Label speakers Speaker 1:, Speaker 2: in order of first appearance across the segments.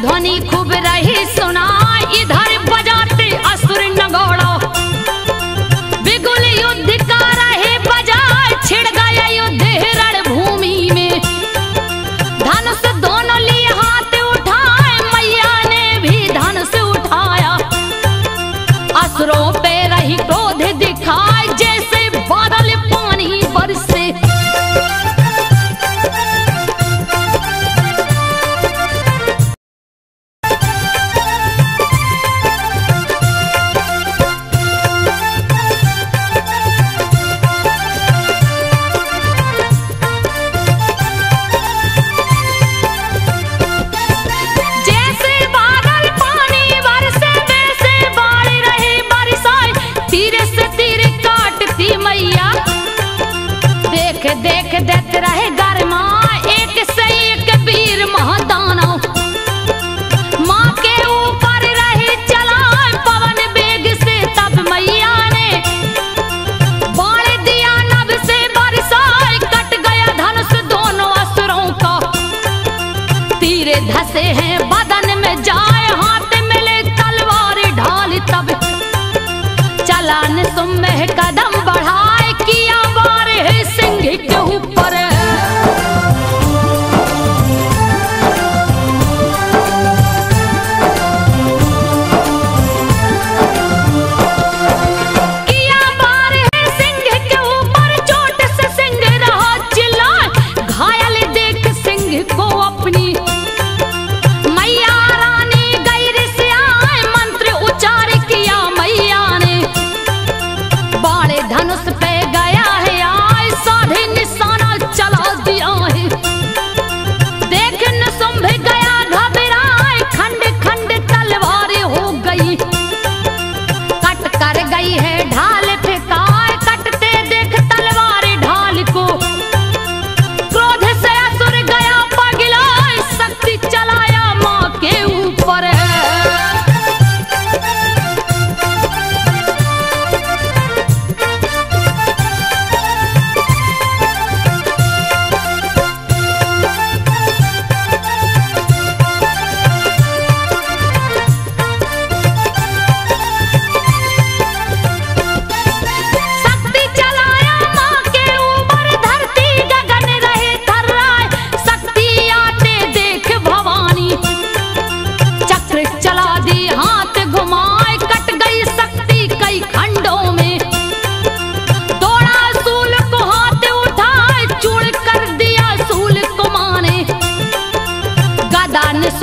Speaker 1: ध्वनि खूब रही सुनाई, इधर बजाते असुर नगौड़ा। बिगुल युद्ध का रहे बजाए, छिड़ गया युद्ध रण भूमि में। धनुष दोनों लिए हाथ उठाए, मैया ने भी धनुष उठाया। असुरों पे रही क्रोध दिखाए, जैसे बादल पानी बरसे।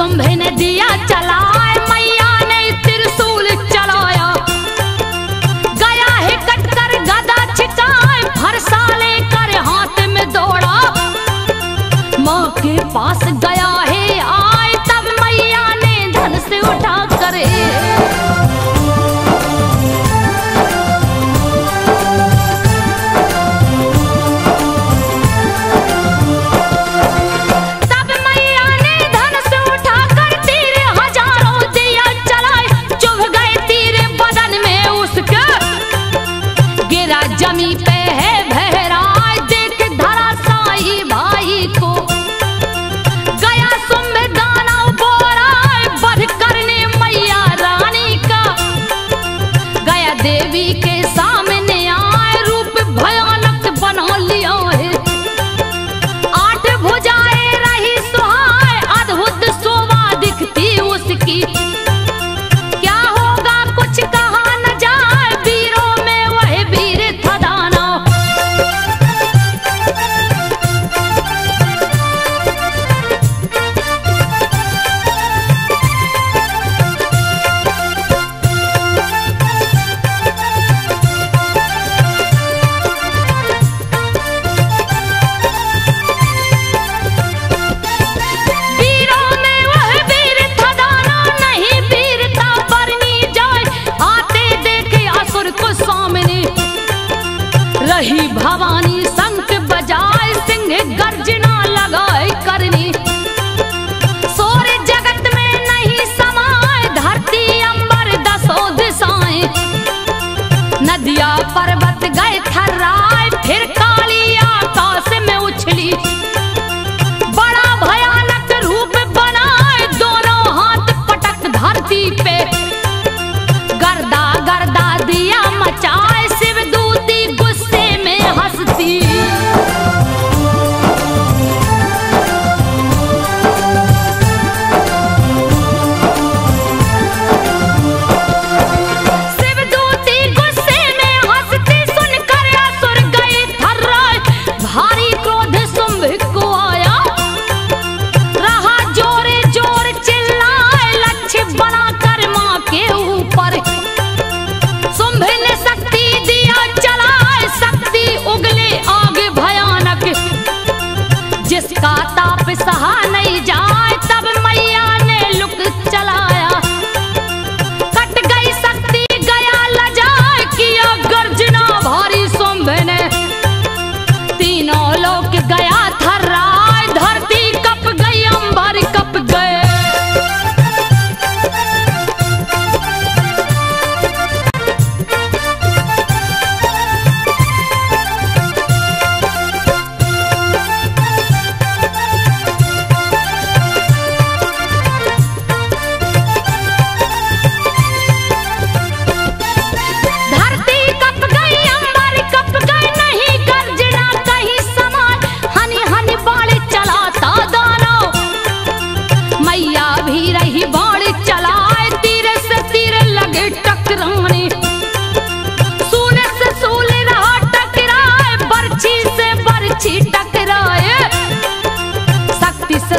Speaker 1: शुंभ ने दिया चलाए, मैया ने त्रिशूल चलाया। गया है कटकर गदा छिकाए, फरसा लेकर हाथ में दौड़ा। माँ के पास गया है आए, तब मैया ने धन से उठा करे। जमी पे है बहराए, देख धराशायी भाई को। गया शुंभ दानव बोराए, वध करने मैया रानी का। गया देवी के सामने आए, रूप भयानक बना लिया है। 8 भुजाएं रही सुहाए, अद्भुत शोभा दिखती उसकी। क्या होगा कुछ कहा न जाए, वीरों में वह वीर रही भवानी शंख बजाए, सिंह गर्जना लगाए करनी। सोरे जगत में नहीं समाए, धरती अंबर दसों दिशाएं। नदिया पर्वत गए थर्राए, फिर काली आकाश में उछली। बड़ा भयानक रूप बनाए, दोनों हाथ पटक धरती पे। गर्दा गर्दा दिया मचाए, शिवदूती गुस्से में हंसती। शिवदूती गुस्से में हंसती, सुनकर असुर गए थर्राए। भारी क्रोध शुंभ को आया, रहा जोरे जोर चिल्लाए, लक्ष्य बनाकर माँ के ऊपर। शुंभ ने शक्ति दिया चलाए, शक्ति उगले आग भयानक। जिसका ताप सहा नहीं जाए, तब मैया ने लुक चलाया। कट गई शक्ति गया लजाए, किया गर्जना भारी शुंभ ने। तीनों लोक गया थर्राए, धरती कप गई अंबर कप गए।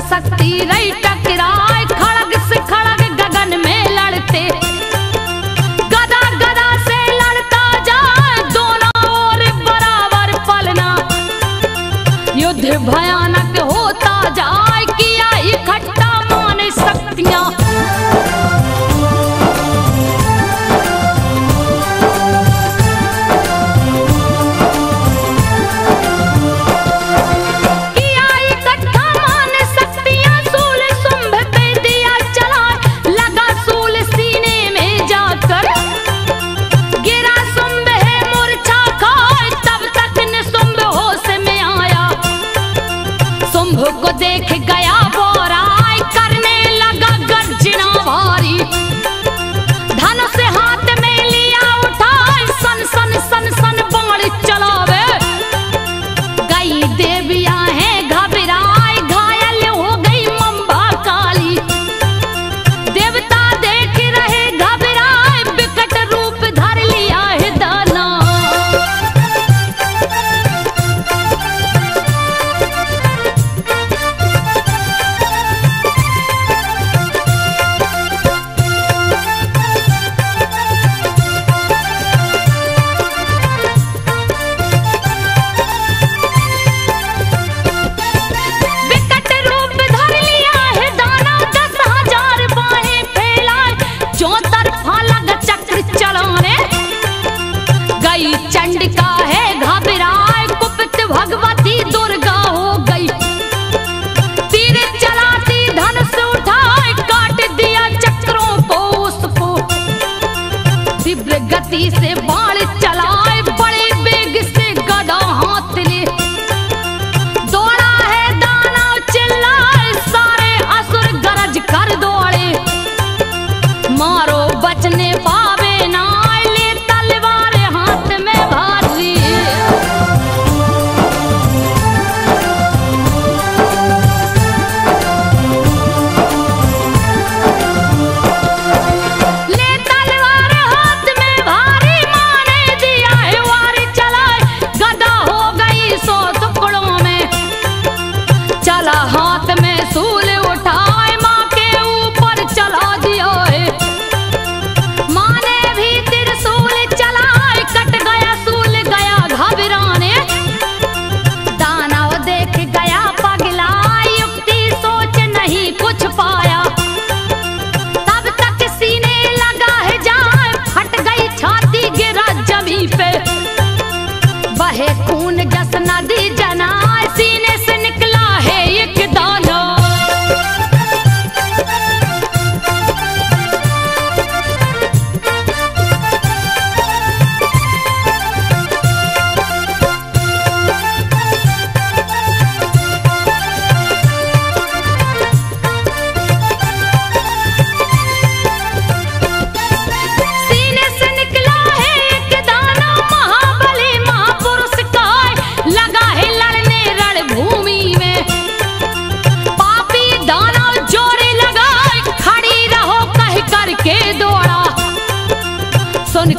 Speaker 1: शक्ति रही टकराए, खड़ग से खड़ग गगन में लड़ते। गदा गदा से लड़ता जाए, दोनों ओर बराबर पलना। युद्ध भयानक होता जाए, किया इकट्ठा माने शक्तियां। शुंभ को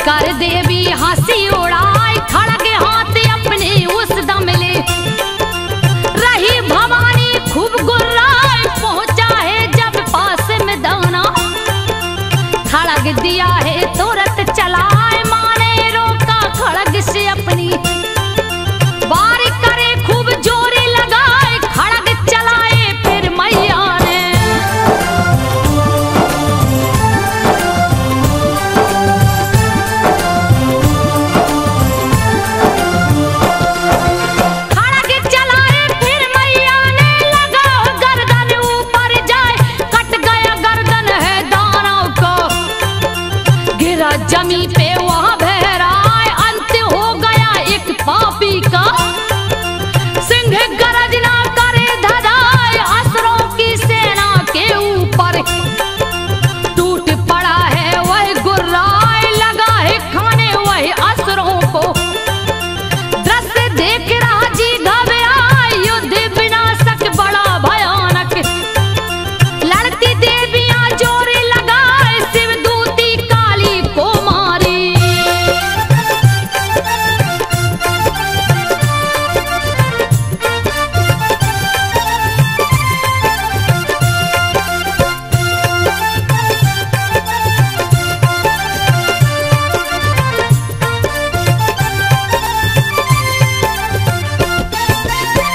Speaker 1: कर देवी हंसी उड़ाए, खड़ग हाथ अपने उस दम ले। रही भवानी खूब गुर्राए, पहुंचा है जब पास में दाना। खड़ग दिया है तुरंत चलाए, माने रोका खड़ग से अपनी। वार करे खूब जोरे लगाए, खड़ग चलाए फिर मैया ने। जमी पे वहां बहराए, अंत हो गया एक पापी का। सिंह गर्जना करे धधाए, असुरों की सेना के ऊपर। टूट पड़ा है वह गुर्राए, लगा है खाने वह असुरों को। दृश्य देख राजी घबराए, युद्ध विनाशक बड़ा भयानक। लड़ती देवियां जोरे लगाए, शिवदूती काली को मारी।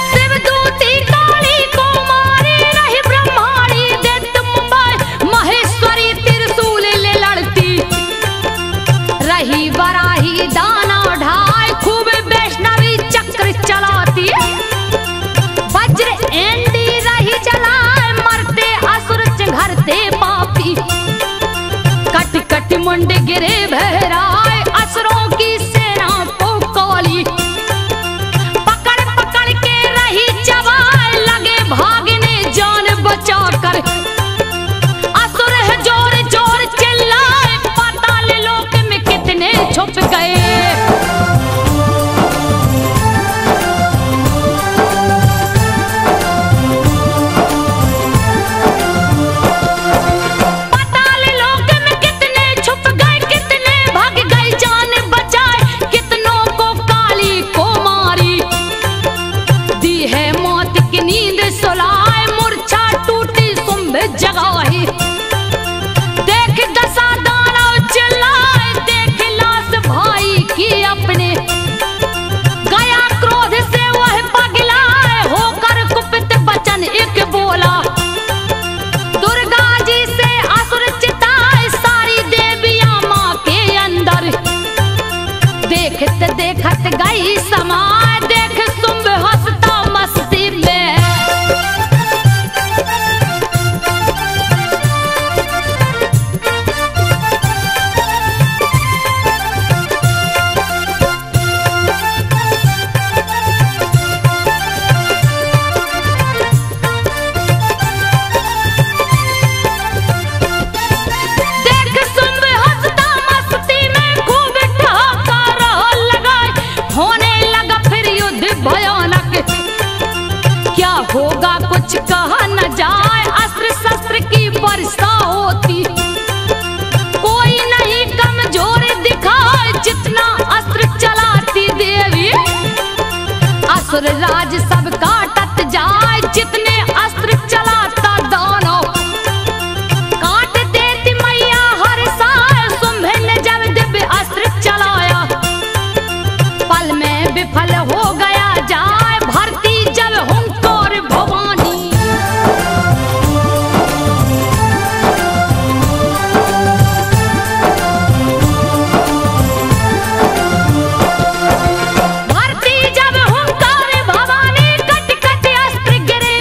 Speaker 1: शिवदूती काली को मारी, रही ब्रह्माणी दैत्य मुंबई, महेश्वरी त्रिशूल ले लड़ती। रही वराही दाना ढाई, खूब वैष्णवी चक्र चलाती। वज्र एंडी रही जलाए, मरते असुर चिंघरते पापी। कट कट मुंड गिरे बहराए, असुरों की सेना को कौली। पकड़ पकड़ के रही चबाए, लगे भागने जान बचाकर। असुर है जोर जोर चिल्लाए, पाताल लोक में कितने छुप गए। पाताल लोक में कितने छुप गए, कितने भाग गए जान बचाए, कितनों को काली को मारी। दी है मौत की नींद सुलाए, मूर्छा टूटी शुंभ जगाई। देख दशा दानव चिल्लाए, देख लाश भाई की अपने। गया क्रोध से वह पगलाए, होकर कुपित वचन एक बोला। दुर्गा जी से असुर चिताए, सारी देवियां मां के अंदर। देखत देखत गई समाए, देख शुंभ हंसता मस्ती में। देख शुंभ हंसता मस्ती में, खूब ठहाका रहल लगाए। होने लगा फिर युद्ध भयानक, क्या होगा कुछ कहा न जाए। अस्त्र शस्त्र की वर्षा होती, कोई नहीं कमजोर दिखाए, जितना अस्त्र चलाती देवी। असुर राज सब काटत जाए, जितने अस्त्र चलाता दानव। काट देती मैया हर साय, शुंभ ने जब दिव्य अस्त्र चलाया। पल में विफल हो गया जाए, भरती जब हुंकार भवानी। भरती जब हुंकार भवानी, कट कट अस्त्र गिरे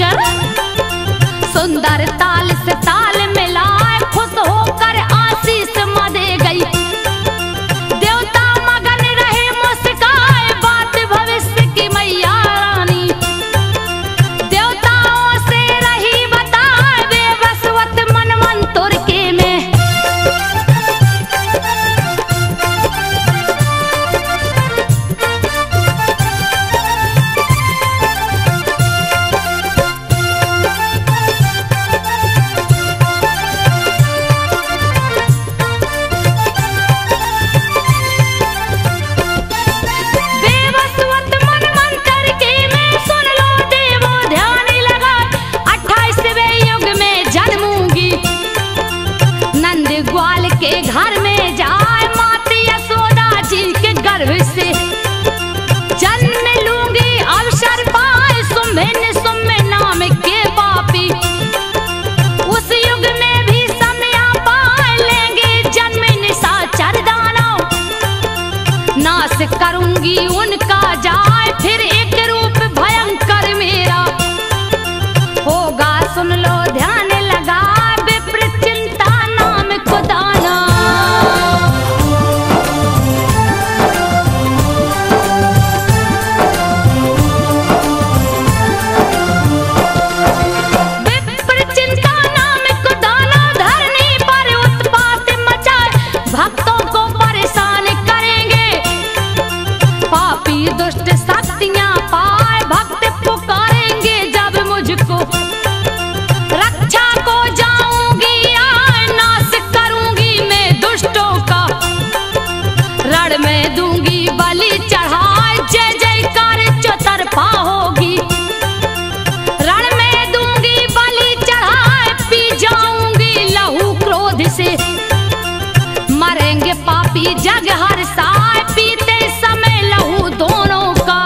Speaker 1: कर। सुंदर ताल से ताल मिलाए खुश होकर आशीष मदे गई। देवता मगन रहे मुस्काए बात भविष्य की मैया रानी। देवताओं से रही बताए वे बसवत मनवंतर के में। ग्वाल के घर में जाए माता यशोदा जी के गर्भ से जन्म लूंगी अवसर पाए सुम्भ नाम के पापी। उस युग में भी समय पाए लेंगे जन्म निशाचर दानव। नाश करूंगी उनका जाए फिर एक रूप भयंकर मेरा होगा। सुन लो ध्यान लगा दुष्ट शक्तियां पाए भक्त पुकारेंगे जब मुझको। रक्षा को जाऊंगी आए नाश करूंगी मैं दुष्टों का। रण में दूंगी बलि चढ़ाए जय जयकार चौतरफा होगी। रण में दूंगी बलि चढ़ाए पी जाऊंगी लहू क्रोध से। मरेंगे पापी जग हर साए पीते समय लहू दोनों का।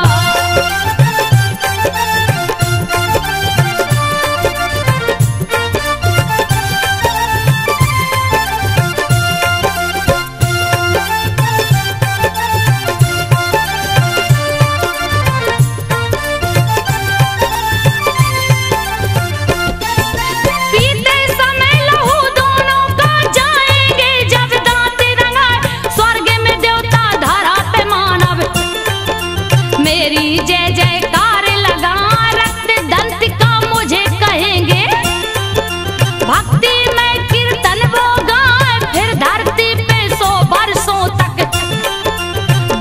Speaker 1: पीते समय लहू दोनों का जाएंगे जब दांत रंगाए स्वर्ग में देवता धरा पे मानव। मेरी जय जयकार लगा रक्त दंत का मुझे कहेंगे। भक्ति में कीर्तन वो गाए फिर धरती पे 100 वर्षों तक।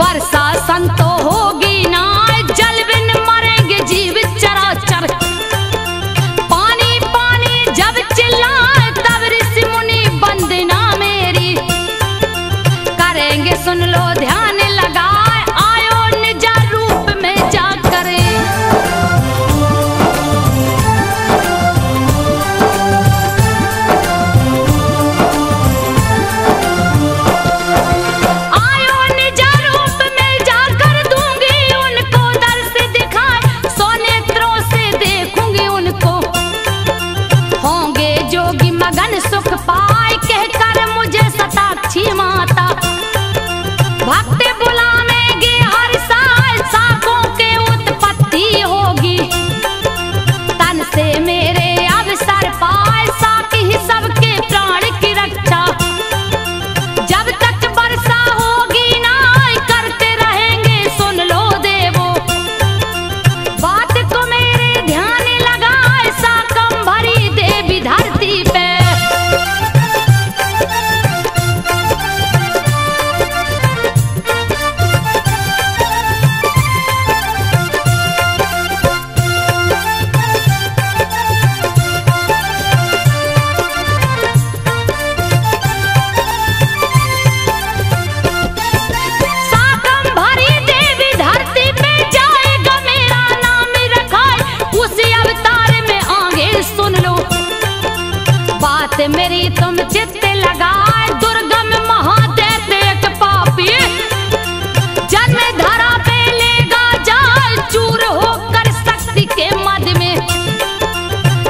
Speaker 1: वर्षा संतो होगी ना जल बिन मरेंगे जीव चराचर। पानी पानी जब चिल्लाए तब ऋषि मुनि वंदना मेरी करेंगे। सुन लो ध्यान लगाए आयो निज रूप में जाकर। आयो निज रूप में जाकर दूंगी उनको दर्श दिखाए। 100 नेत्रों से देखूंगी उनको। होंगे जोगी मगन सुख पाए कहकर मुझे शताक्षी माता। भक्त बुलावेंगे हर साल साकों के उत्पत्ति होगी। तन से मेरे अवसर पाए साक ही सबके प्राण की रक्षा। जब तक वर्षा होगी ना करते रहेंगे सुन लो देवो। बात को मेरे ध्यान लगाए साकम भरी देवी धरती पे। साकम भरी देवी धरती पे जाएगा मेरा नाम रखाए। उसी अवतार में आगे सुन लो बात मेरी तुम चित्त लगाए। दुर्गम महादैत्य एक पापी जन्म धरा पे लेगा जाल चूर होकर शक्ति के मद में।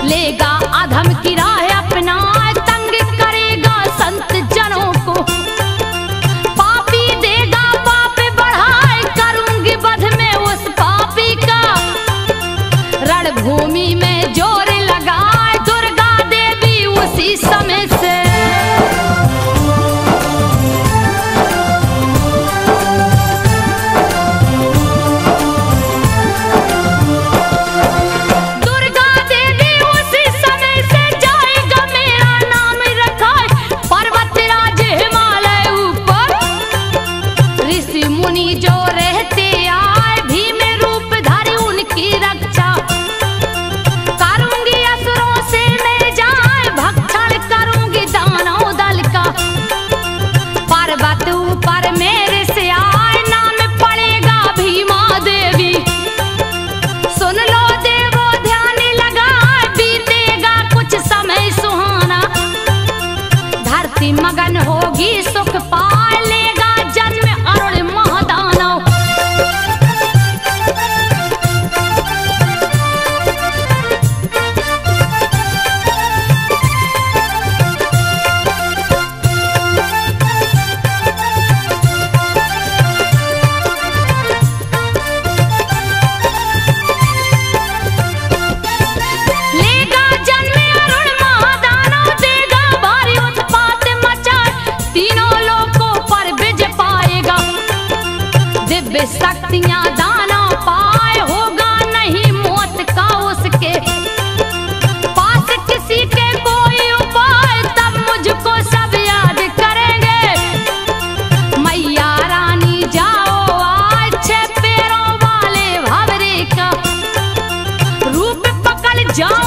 Speaker 1: लेगा अधम की राह अपना तंग करेगा संत जनों को। पापी देगा पाप बढ़ाए करूंगी बध में उस पापी का। रण भूमि में जोर लगाए दुर्गा देवी उसी समय से। दुर्गा देवी उसी समय से जाएगा मेरा नाम रखा पर्वत राज हिमालय ऊपर। ऋषि मुनि जो रहते आए भीम रूप धारी उनकी रक्षा करूंगी असुरों से मैं जाए भक्षण करूंगी दानव दल का। पर्वत ऊपर मेरे से आए नाम पड़ेगा भीमा देवी। सुन लो देवो ध्यान लगा बीतेगा कुछ समय सुहाना। धरती मगन होगी सुख पाए लेगा जन्म अरुण महादानव। लेगा जन्म अरुण महादानव देगा भारी उत्पात मचाए तीनों लोकों पर विजय पाएगा। दिव्य शक्तियां दानव पाए होगा नहीं मौत का उसके पास किसी के कोई उपाय तब मुझको सब याद करेंगे। मैया रानी जाओ आज 6 पैरों वाले भंवरे का रूप पकड़ जाओ